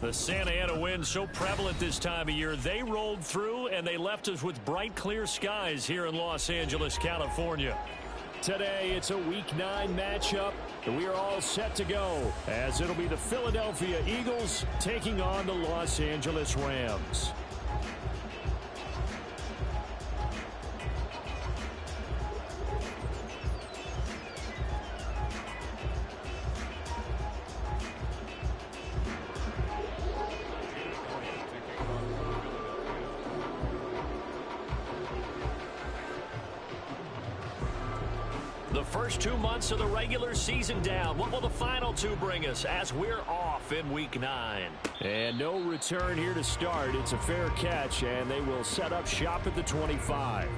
The Santa Ana wind so prevalent this time of year. They rolled through and they left us with bright, clear skies here in Los Angeles, California. Today, it's a Week 9 matchup, and we are all set to go, as it'll be the Philadelphia Eagles taking on the Los Angeles Rams. The first 2 months of the regular season down. What will the final 2 bring us as we're off in Week 9? And no return here to start. It's a fair catch, and they will set up shop at the 25.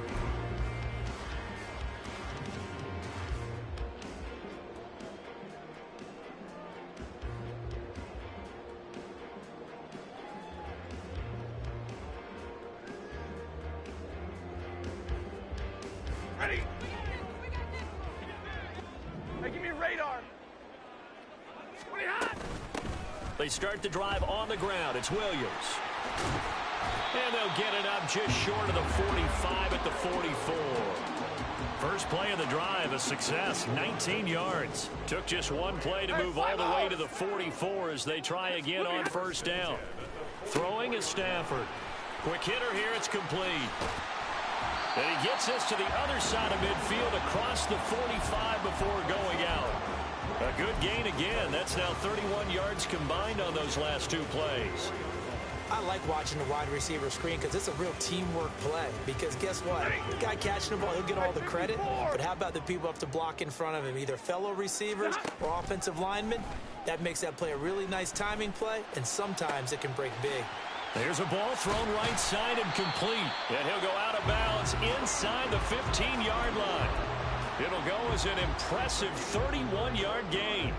Ready? Hey, give me a radar. It's pretty hot. They start the drive on the ground. It's Williams. And they'll get it up just short of the 45 at the 44. First play of the drive, a success, 19 yards. Took just one play to move all the way to the 44 as they try again on first down. Throwing is Stafford. Quick hitter here, it's complete. And he gets us to the other side of midfield across the 45 before going out. A good gain again. That's now 31 yards combined on those last 2 plays. I like watching the wide receiver screen because it's a real teamwork play. Because guess what? The guy catching the ball, he'll get all the credit. But how about the people up to block in front of him, either fellow receivers or offensive linemen? That makes that play a really nice timing play, and sometimes it can break big. There's a ball thrown right side and complete. And he'll go out of bounds inside the 15-yard line. It'll go as an impressive 31-yard gain.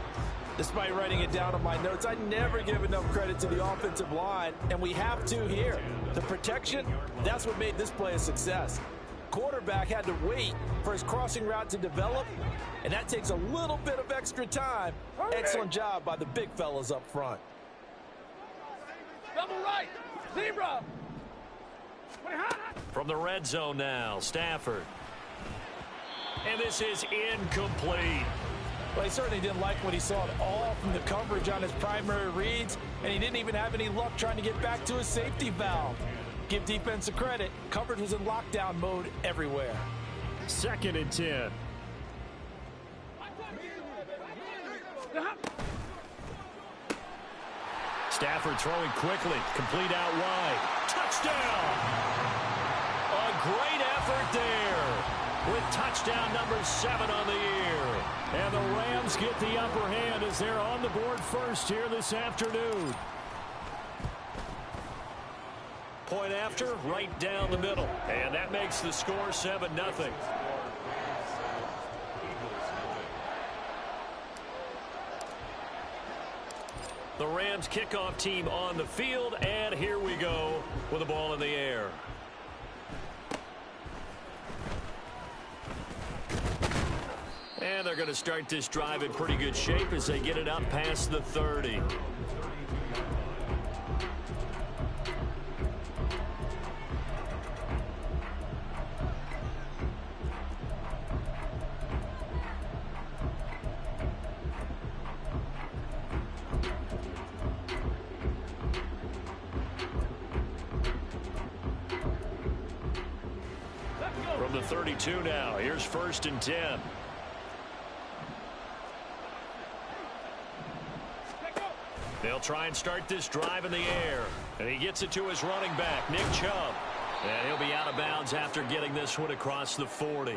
Despite writing it down on my notes, I never give enough credit to the offensive line, and we have to here. The protection, that's what made this play a success. Quarterback had to wait for his crossing route to develop, and that takes a little bit of extra time. Excellent job by the big fellas up front. Double right. Zebra. From the red zone now, Stafford. And this is incomplete. Well, he certainly didn't like what he saw at all from the coverage on his primary reads, and he didn't even have any luck trying to get back to his safety valve. Give defense a credit. Coverage was in lockdown mode everywhere. 2nd and 10. Stafford throwing quickly. Complete out wide. Touchdown! A great effort there with touchdown number 7 on the year. And the Rams get the upper hand as they're on the board first here this afternoon. Point after, right down the middle. And that makes the score 7-0. The Rams kickoff team on the field, and here we go with the ball in the air. And they're going to start this drive in pretty good shape as they get it up past the 30. From the 32 now, here's 1st and 10. They'll try and start this drive in the air. And he gets it to his running back, Nick Chubb. And he'll be out of bounds after getting this one across the 40.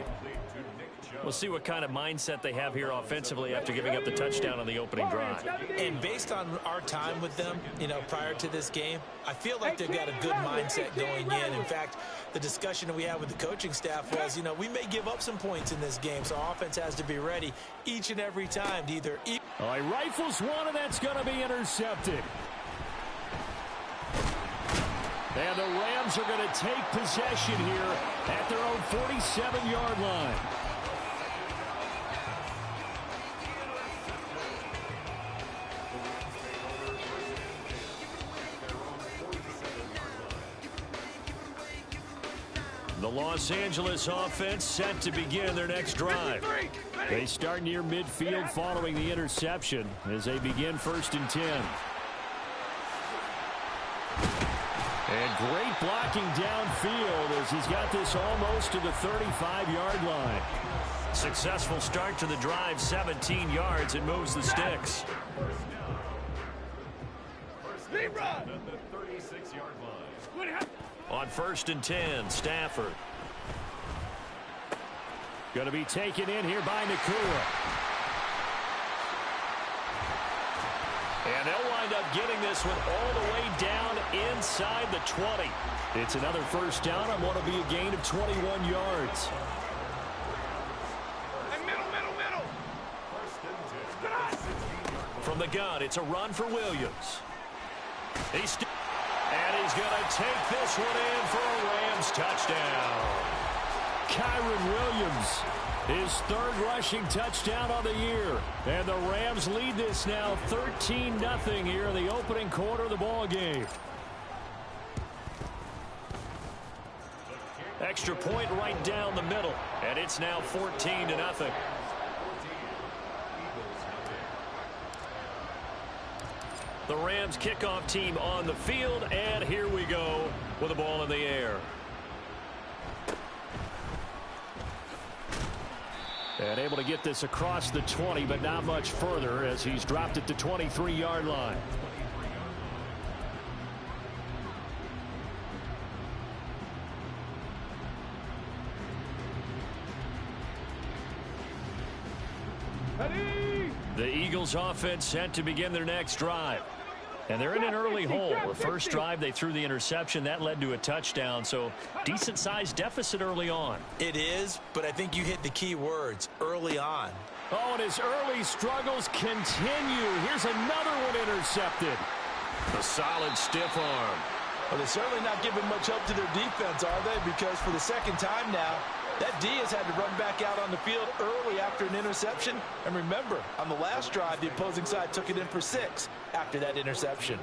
We'll see what kind of mindset they have here offensively after giving up the touchdown on the opening drive. And based on our time with them, prior to this game, I feel like they've got a good mindset going in. In fact, the discussion that we had with the coaching staff was, we may give up some points in this game, so our offense has to be ready each and every time to either eat. Oh, he rifles one, and that's going to be intercepted. And the Rams are going to take possession here at their own 47-yard line. The Los Angeles offense set to begin their next drive. They start near midfield following the interception as they begin 1st and 10. And great blocking downfield as he's got this almost to the 35-yard line. Successful start to the drive, 17 yards. It moves the sticks. On 1st and 10, Stafford. Going to be taken in here by Nakua. And they'll wind up getting this one all the way down inside the 20. It's another 1st down on what will be a gain of 21 yards. From the gun, it's a run for Williams. And he's going to take this one in for a Rams touchdown. Kyren Williams, his 3rd rushing touchdown of the year. And the Rams lead this now 13-0 here in the opening quarter of the ball game. Extra point right down the middle. And it's now 14-0. The Rams kickoff team on the field, and here we go with the ball in the air. And able to get this across the 20, but not much further as he's dropped at the 23-yard line. The Eagles offense set to begin their next drive. And they're in an early hole. The first drive, they threw the interception. That led to a touchdown, so decent-sized deficit early on. It is, but I think you hit the key words, early on. Oh, and his early struggles continue. Here's another one intercepted. A solid stiff arm. Well, they're certainly not giving much help to their defense, are they? Because for the 2nd time now, that D has had to run back out on the field early after an interception. And remember, on the last drive, the opposing side took it in for 6 after that interception.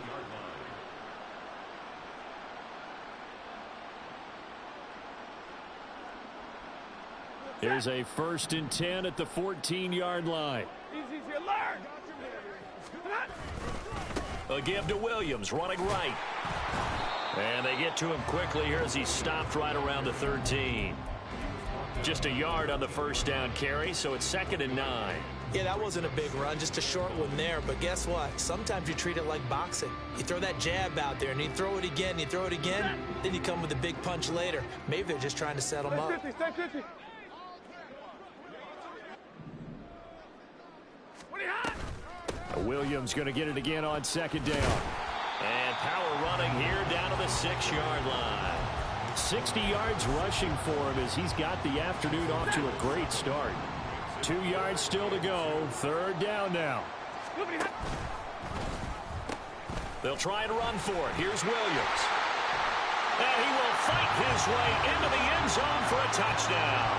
Here's a 1st and 10 at the 14-yard line. A give to Williams, running right. And they get to him quickly here as he stopped right around the 13. Just a yard on the 1st down carry, so it's 2nd and 9. Yeah, that wasn't a big run, just a short one there. But guess what? Sometimes you treat it like boxing. You throw that jab out there, and you throw it again, you throw it again, then you come with a big punch later. Maybe they're just trying to set them up. Williams going to get it again on 2nd down. And power running here down to the 6-yard line. 60 yards rushing for him as he's got the afternoon off to a great start. 2 yards still to go. 3rd down now. They'll try and run for it. Here's Williams. And he will fight his way into the end zone for a touchdown.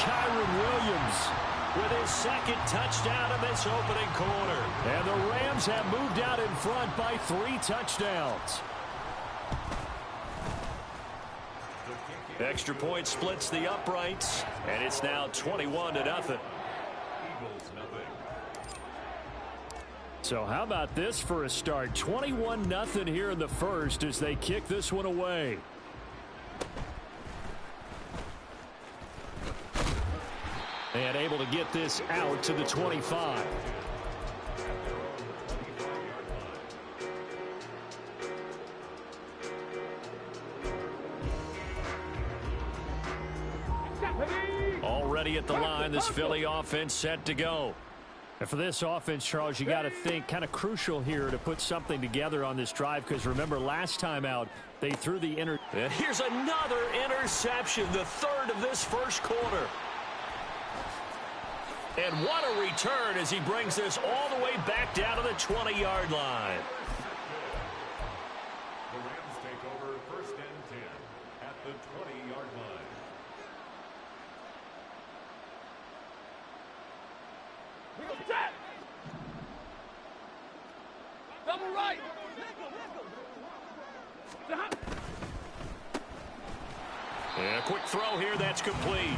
Kyren Williams with his 2nd touchdown of this opening quarter. And the Rams have moved out in front by 3 touchdowns. Extra point splits the uprights, and it's now 21-0. So how about this for a start? 21-0 here in the 1st as they kick this one away. And able to get this out to the 25. Already at the line, this Philly offense set to go. And for this offense, Charles, you got to think kind of crucial here to put something together on this drive, because remember last time out they threw the And here's another interception, the 3rd of this 1st quarter. And what a return as he brings this all the way back down to the 20-yard line. The Rams take over 1st and 10 at the 20-yard line. Double right. And a quick throw here, that's complete.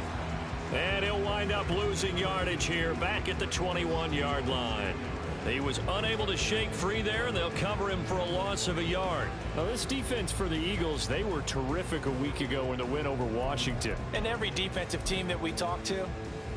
And he'll wind up losing yardage here back at the 21-yard line. He was unable to shake free there, and they'll cover him for a loss of a yard. Now, this defense for the Eagles, they were terrific a week ago in the win over Washington. And every defensive team that we talk to,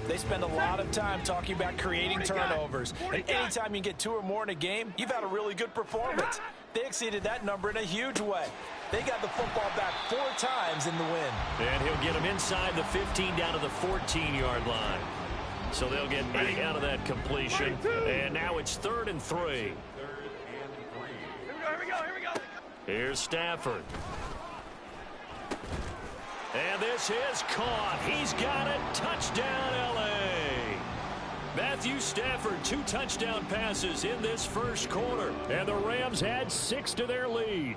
they spend a lot of time talking about creating turnovers. And anytime you get 2 or more in a game, you've had a really good performance. They exceeded that number in a huge way. They got the football back 4 times in the win. And he'll get him inside the 15 down to the 14-yard line. So they'll get 8 out of that completion. And now it's 3rd and 3. Here we go. Here's Stafford. And this is caught. He's got it. Touchdown, L.A. Matthew Stafford, 2 touchdown passes in this first quarter. And the Rams add 6 to their lead.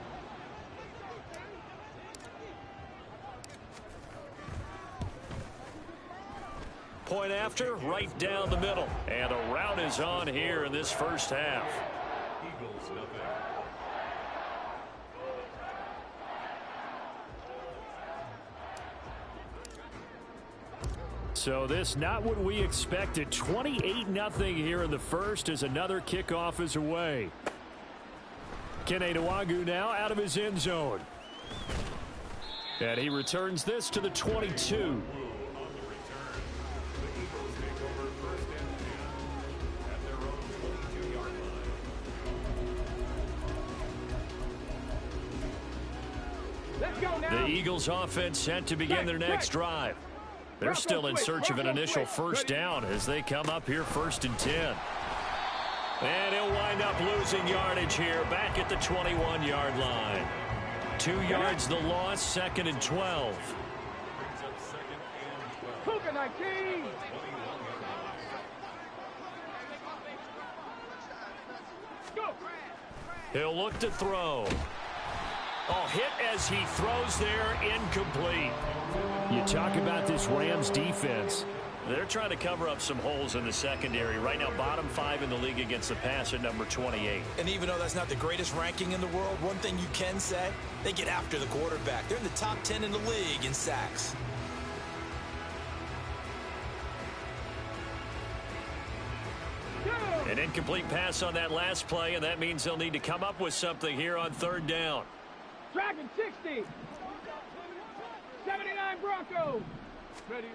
Point after, right down the middle. And a rout is on here in this first half. Eagles nothing. So this not what we expected. 28-0 here in the first as another kickoff is away. Kene Nwangwu now out of his end zone. And he returns this to the 22. The Eagles offense set to begin their next drive. They're still in search of an initial first down as they come up here 1st and 10. And he'll wind up losing yardage here back at the 21-yard line. 2 yards the loss, 2nd and 12. Cougar 19. Go. He'll look to throw. Oh, hit as he throws there, incomplete. You talk about this Rams defense. They're trying to cover up some holes in the secondary. Right now, bottom 5 in the league against the pass at number 28. And even though that's not the greatest ranking in the world, one thing you can say, they get after the quarterback. They're in the top 10 in the league in sacks. An incomplete pass on that last play, and that means they'll need to come up with something here on 3rd down. Dragon 60. 79 Broncos. Ready?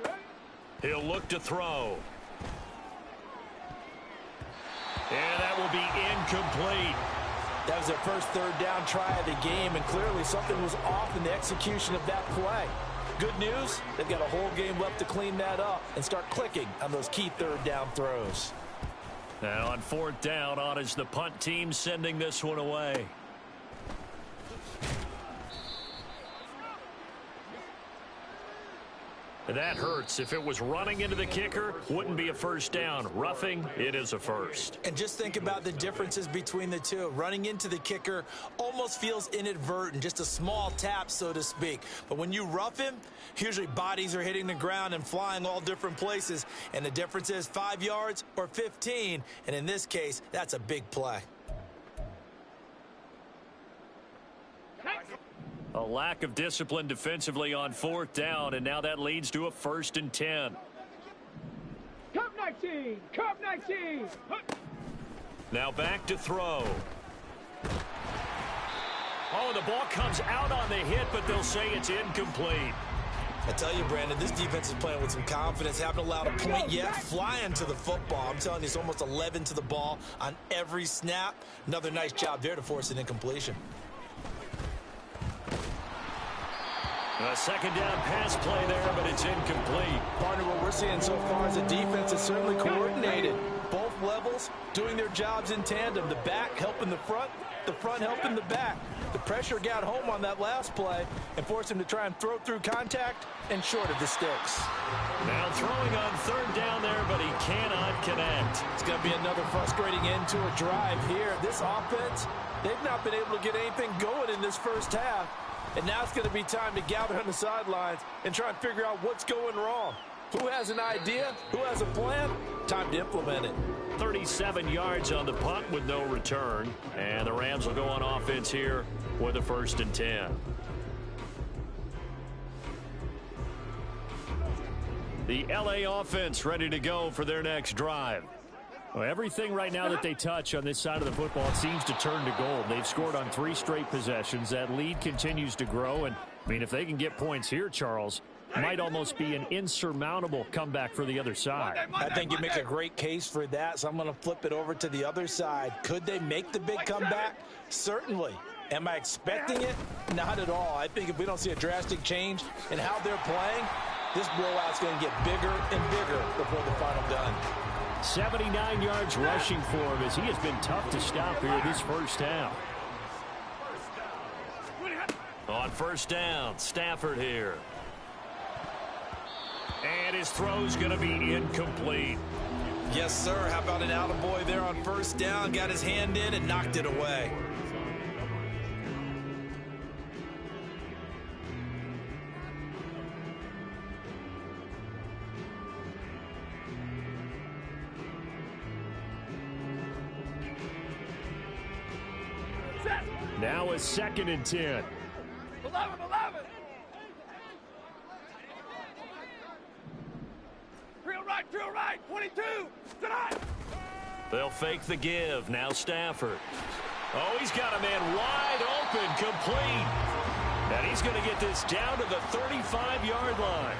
He'll look to throw. And that will be incomplete. That was their first 3rd down try of the game, and clearly something was off in the execution of that play. Good news, they've got a whole game left to clean that up and start clicking on those key 3rd down throws. Now on 4th down, on is the punt team sending this one away. That hurts. If it was running into the kicker, wouldn't be a first down. Roughing, it is a first. And just think about the differences between the two. Running into the kicker almost feels inadvertent, just a small tap, so to speak. But when you rough him, usually bodies are hitting the ground and flying all different places. And the difference is 5 yards or 15. And in this case, that's a big play. A lack of discipline defensively on 4th down, and now that leads to a 1st and 10. Cup 19. Cup 19. Now back to throw. Oh, the ball comes out on the hit, but they'll say it's incomplete. I tell you, Brandon, this defense is playing with some confidence. Haven't allowed a point yet. Flying to the football. I'm telling you, it's almost 11 to the ball on every snap. Another nice job there to force an incompletion. A 2nd down pass play there, but it's incomplete. Partner, what we're seeing so far is the defense is certainly coordinated. Both levels doing their jobs in tandem. The back helping the front helping the back. The pressure got home on that last play and forced him to try and throw through contact and short of the sticks. Now throwing on 3rd down there, but he cannot connect. It's going to be another frustrating end to a drive here. This offense, they've not been able to get anything going in this first half. And now it's going to be time to gather on the sidelines and try and figure out what's going wrong. Who has an idea? Who has a plan? Time to implement it. 37 yards on the punt with no return. And the Rams will go on offense here with a 1st and 10. The LA offense ready to go for their next drive. Well, everything right now that they touch on this side of the football, it seems to turn to gold. They've scored on 3 straight possessions. That lead continues to grow. And, I mean, if they can get points here, Charles, might almost be an insurmountable comeback for the other side. I think you make a great case for that, so I'm going to flip it over to the other side. Could they make the big comeback? Certainly. Am I expecting it? Not at all. I think if we don't see a drastic change in how they're playing, this blowout's going to get bigger and bigger before the final done. 79 yards rushing for him as he has been tough to stop here this first half. On first down, Stafford here. And his throw's going to be incomplete. Yes, sir. How about an attaboy there on first down? Got his hand in and knocked it away. Now a 2nd and 10. 11. Drill right, 22. Tonight. They'll fake the give. Now Stafford. Oh, he's got a man wide open, complete. And he's going to get this down to the 35-yard line.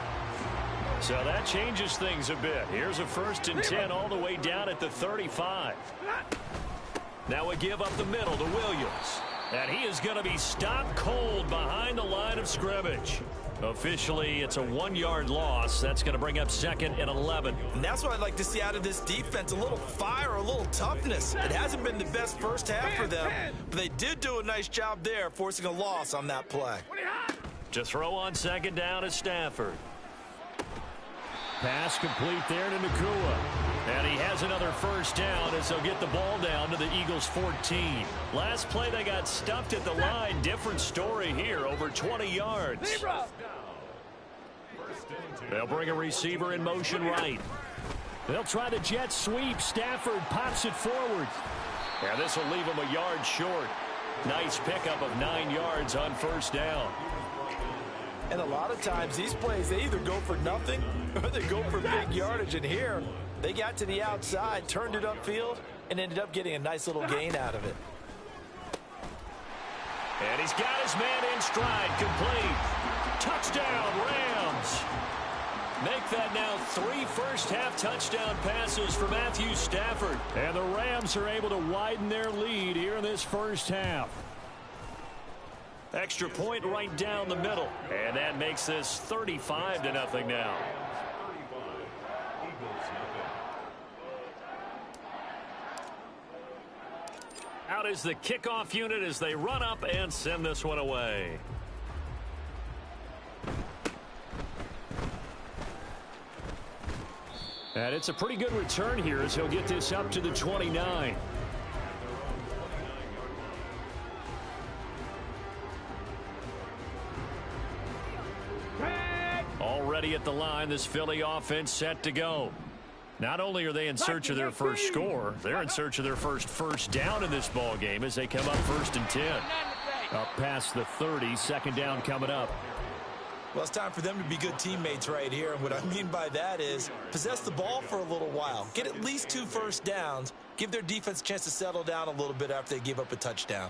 So that changes things a bit. Here's a 1st and 10 all the way down at the 35. Now a give up the middle to Williams. And he is going to be stopped cold behind the line of scrimmage. Officially, it's a 1-yard loss. That's going to bring up 2nd and 11. And that's what I'd like to see out of this defense, a little fire, a little toughness. It hasn't been the best first half for them, but they did do a nice job there, forcing a loss on that play. To throw on 2nd down is Stafford. Pass complete there to Nacua. And he has another first down as they'll get the ball down to the Eagles' 14. Last play they got stuffed at the line. Different story here, over 20 yards. They'll bring a receiver in motion right. They'll try the jet sweep. Stafford pops it forward. And this will leave him a yard short. Nice pickup of 9 yards on first down. And a lot of times these plays, they either go for nothing or they go for big yardage. And here, they got to the outside, turned it upfield, and ended up getting a nice little gain out of it. And he's got his man in stride, complete. Touchdown, Rams. Make that now 3 first-half touchdown passes for Matthew Stafford. And the Rams are able to widen their lead here in this first half. Extra point right down the middle. And that makes this 35-0 now. Out is the kickoff unit as they run up and send this one away. And it's a pretty good return here as he'll get this up to the 29. Already at the line, this Philly offense set to go. Not only are they in search of their first score, they're in search of their first down in this ball game as they come up 1st and 10. Up past the 30, 2nd down coming up. Well, it's time for them to be good teammates right here. And what I mean by that is possess the ball for a little while. Get at least 2 first downs. Give their defense a chance to settle down a little bit after they give up a touchdown.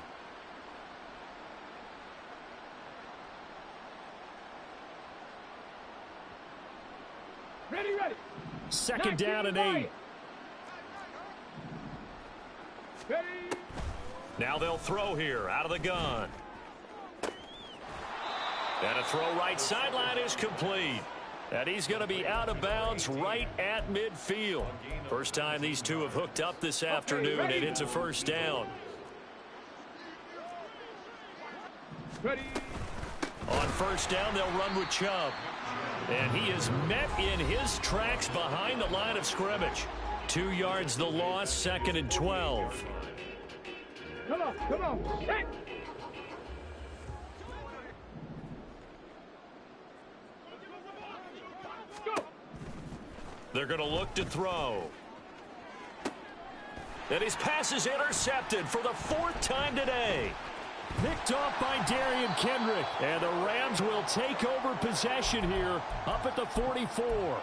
Ready. 2nd down and 8. Ready. Now they'll throw here out of the gun. And a throw right sideline is complete. And he's going to be out of bounds right at midfield. First time these two have hooked up this afternoon, and it's a first down. Ready. On first down, they'll run with Chubb. And he is met in his tracks behind the line of scrimmage. 2 yards the loss, 2nd and 12. Come on. Hey. Go. They're going to look to throw. And his pass is intercepted for the 4th time today. Picked off by Darian Kendrick. And the Rams will take over possession here up at the 44.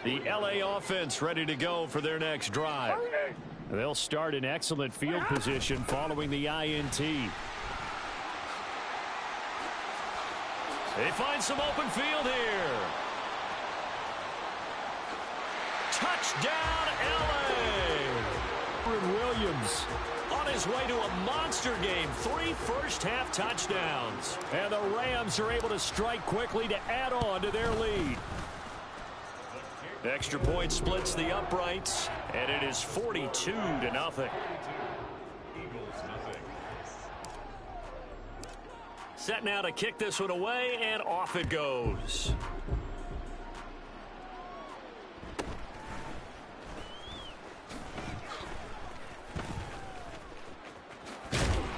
The LA offense ready to go for their next drive. They'll start in excellent field position following the INT. They find some open field here. Touchdown, LA! Williams on his way to a monster game. 3 first-half touchdowns. And the Rams are able to strike quickly to add on to their lead. Extra point splits the uprights, and it is 42-0. Set now to kick this one away, and off it goes.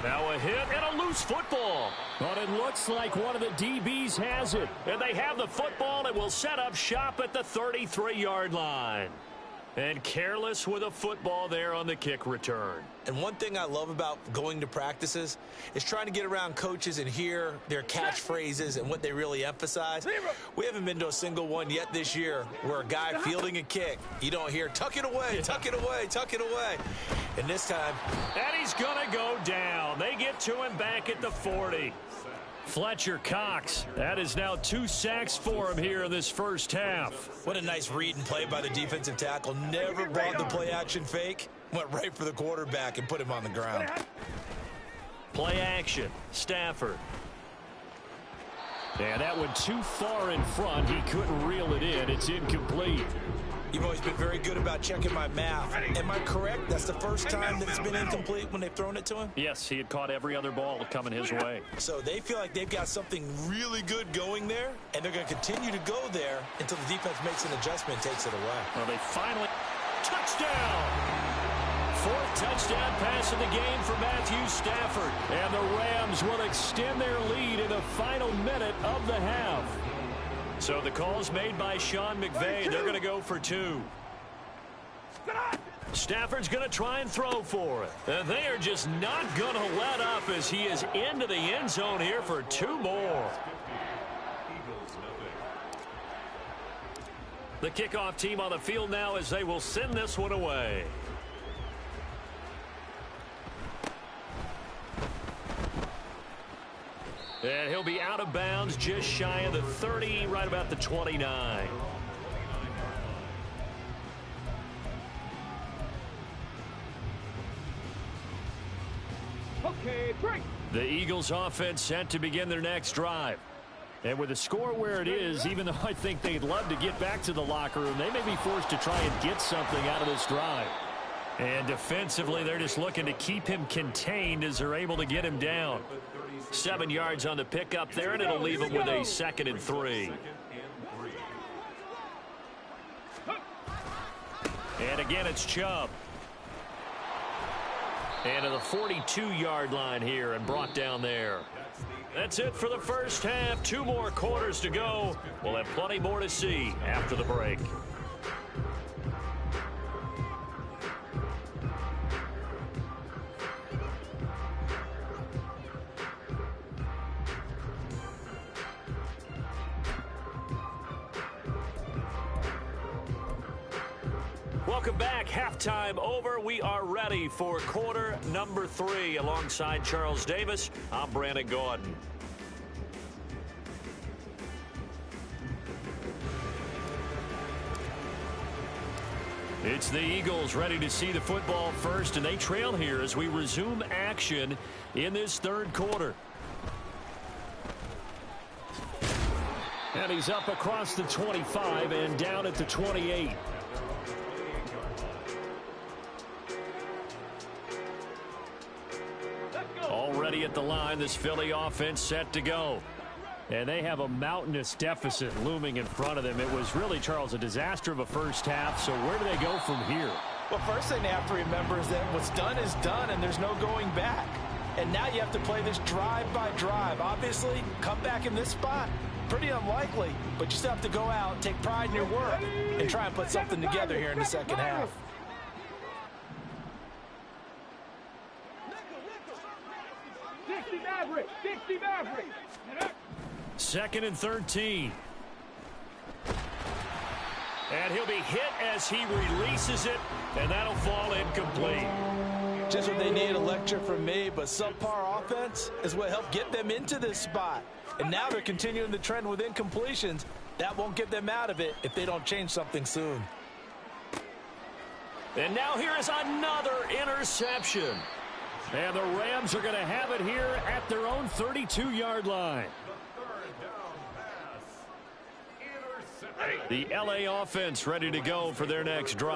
Now a hit and a loose football. But it looks like one of the DBs has it. And they have the football and will set up shop at the 33-yard line. And careless with a football there on the kick return. And one thing I love about going to practices is trying to get around coaches and hear their catchphrases and what they really emphasize. We haven't been to a single one yet this year where a guy fielding a kick, you don't hear, tuck it away, tuck it away, tuck it away. And this time, and he's going to go down. They get to him back at the 40. Fletcher Cox, that is now 2 sacks for him here in this first half. What a nice read and play by the defensive tackle. Never brought the play action fake. Went right for the quarterback and put him on the ground. Play action. Stafford. And that went too far in front. He couldn't reel it in. It's incomplete. You've always been very good about checking my math. Am I correct? That's the first time that it's been incomplete when they've thrown it to him? Yes, he had caught every other ball coming his way. So they feel like they've got something really good going there, and they're going to continue to go there until the defense makes an adjustment and takes it away. Well, they finally... Touchdown! 4th touchdown pass of the game for Matthew Stafford. And the Rams will extend their lead in the final minute of the half. So the call's made by Sean McVay, and they're going to go for 2. Stafford's going to try and throw for it. And they are just not going to let up as he is into the end zone here for 2 more. The kickoff team on the field now as they will send this one away. And he'll be out of bounds just shy of the 30, right about the 29. Okay, break. The Eagles offense set to begin their next drive. And with the score where it is, even though I think they'd love to get back to the locker room, they may be forced to try and get something out of this drive. And defensively, they're just looking to keep him contained as they're able to get him down. 7 yards on the pickup there, and it'll leave him with a 2nd and 3. And again, it's Chubb. And to the 42-yard line here and brought down there. That's it for the first half. 2 more quarters to go. We'll have plenty more to see after the break. Welcome back. Halftime over. We are ready for quarter number 3. Alongside Charles Davis, I'm Brandon Gordon. It's the Eagles ready to see the football first, and they trail here as we resume action in this 3rd quarter. And he's up across the 25 and down at the 28. Already at the line, this Philly offense set to go. And they have a mountainous deficit looming in front of them. It was really, Charles, a disaster of a first half. So where do they go from here? Well, first thing they have to remember is that what's done is done, and there's no going back. And now you have to play this drive by drive. Obviously, come back in this spot, pretty unlikely. But you still have to go out, take pride in your work, and try and put something together here in the second half. Dixie Maverick. 2nd and 13. And he'll be hit as he releases it, and that'll fall incomplete. Just what they need, a lecture from me, but subpar offense is what helped get them into this spot. And now they're continuing the trend with incompletions. That won't get them out of it if they don't change something soon. And now here is another interception. And the Rams are going to have it here at their own 32-yard line. The LA offense ready to go for their next drive.